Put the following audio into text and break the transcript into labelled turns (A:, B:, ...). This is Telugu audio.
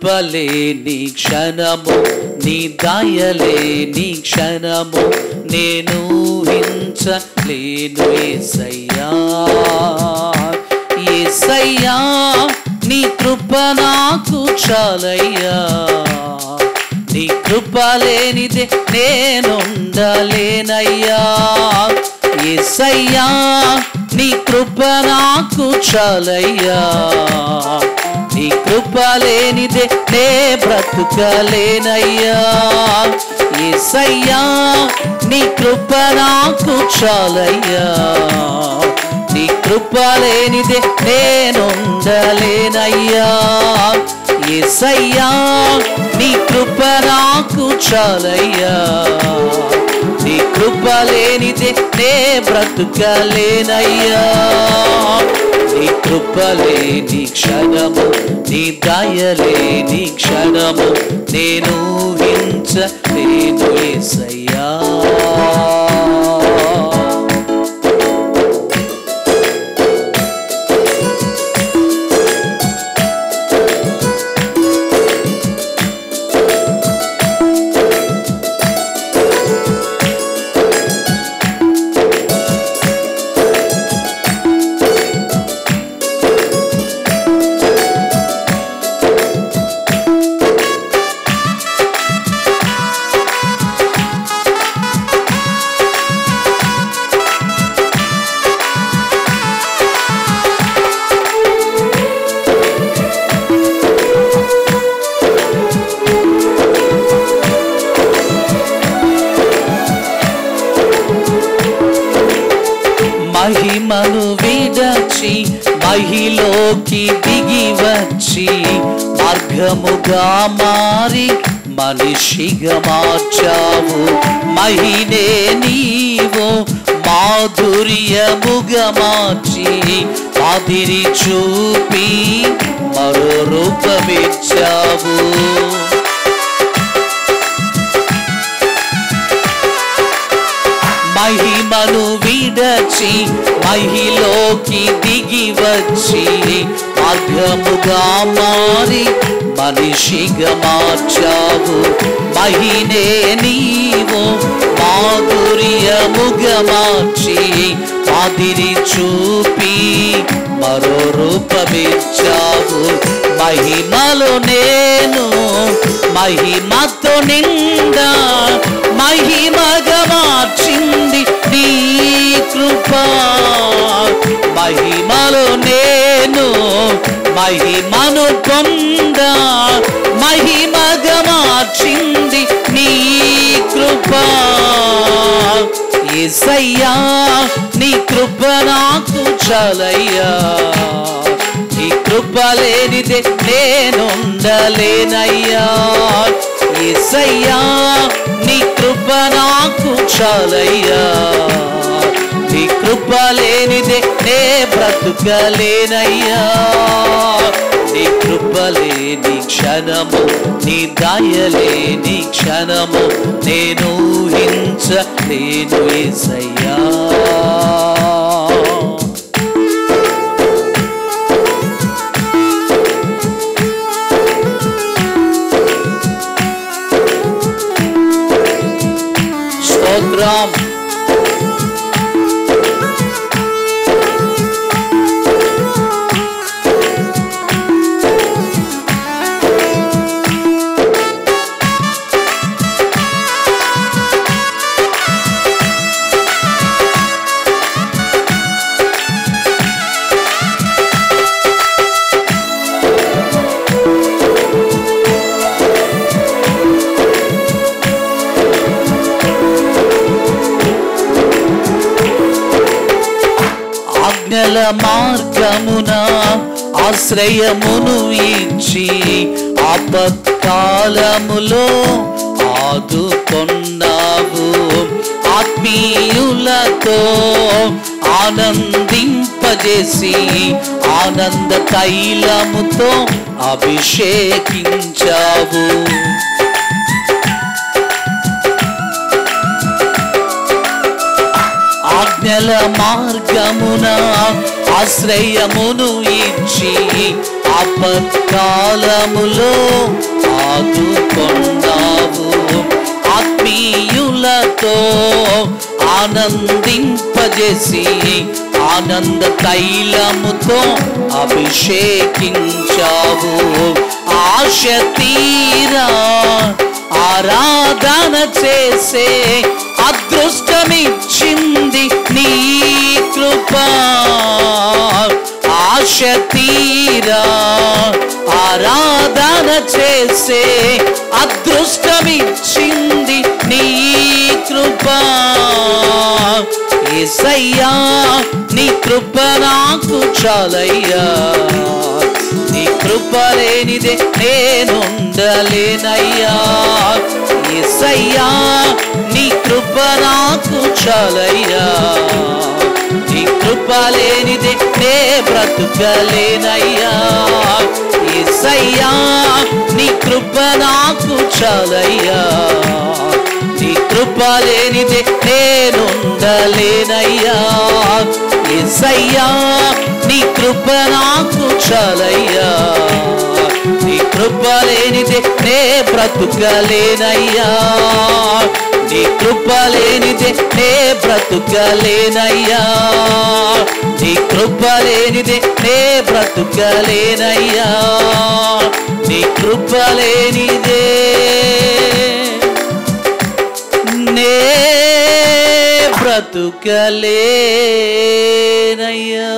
A: కృపలేని క్షణము నీ దయలేని క్షణము నేను ఊహించలేను యేసయ్యా యేసయ్యా నీ కృప నాకు చాలయ్యా నీ కృప లేనిదే నేనుండలేనయ్యా యేసయ్యా నీ కృప నాకు చాలయ్యా నీ కృప లేనిదే నే బ్రతుకలేనయ్యా యేసయ్యా నీ కృప నాకు చాలయ్యా నీ కృప లేనిదే నేనుండలేనయ్యా యేసయ్యా నీ కృప నాకు చాలయ్యా నీ కృప లేనిదే నే బ్రతుకలేనయ్యా నీ కృప లేని క్షణము నీ దయలేని క్షణము నేను ఊహించలేను యేసయ్యా మహిమను విడచి మహిలోకి దిగి వచ్చి మార్గముగా మారి మనిషిగా మార్చావు మహినే నీవు మాధుర్యముగా మార్చి మాదిరి చూపి మరో రూపమిచ్చావు మహిమను విడచి మహిలోకి దిగి వచ్చి మార్గముగా మారి మనిషిగా మార్చావు మహినే నీవు మాధుర్యముగా మార్చి మాదిరి చూపి మరో రూపమిచ్చావు మహిమలో నేను మహిమతో నిండా మహిమగా మార్చింది నీ కృప మహిమలో నేను మహిమను పొందా మహిమగా మార్చింది నీ కృప యేసయ్యా నీ కృప నాకు చాలయ్యా నీ కృప లేనిదే నేనుండలేనయ్యా యేసయ్యా నీ కృప నాకు చాలయ్యా నీ కృప లేనిదే నే బ్రతుకలేనయ్యా నీ కృప లేని క్షణము నీ దయలేని క్షణము నేను ఊహించలేను యేసయ్యా స్తోత్రం ఆజ్ఞల మార్గమున ఆశ్రయమును ఇచ్చి ఆపత్కాలములో ఆదుకొన్నావు ఆత్మీయులతో ఆనందింపజేసి ఆనంద తైలముతో అభిషేకించావు ఆజ్ఞల మార్గమున ఆశ్రయమును ఇచ్చి ఆపత్కాలములో ఆదుకొన్నావు. ఆత్మీయులతో ఆనందింపజేసి ఆనంద తైలముతో అభిషేకించావు. ఆశ తీరా ఆరాధన చేసే అదృష్టమిచ్చింది నీ కృప. ఆశ తీరా ఆరాధన చేసే అదృష్టమిచ్చింది నీ కృప. యేసయ్యా నీ కృప నాకు చాలయ్యా. నీ కృప లేనిదే నేనుండలేనయ్యా. యేసయ్యా నీ కృప నాకు చాలయ్యా. నీ కృప లేనిదే నే బ్రతుకలేనయ్యా. యేసయ్యా నీ కృప నాకు చాలయ్యా. నీ కృప లేనిదే నేనుండలేనయ్యా. యేసయ్యా నీ కృప నాకు చాలయ్యా. నీ కృప లేనిదే నే బ్రతుకలేనయ్యా. నీ కృప లేనిదే నే బ్రతుకలేనయ్యా. నీ కృప లేనిదే నే బ్రతుకలేనయ్యా. నీ కృప లేనిదే నే బ్రతుకలేనయ్యా.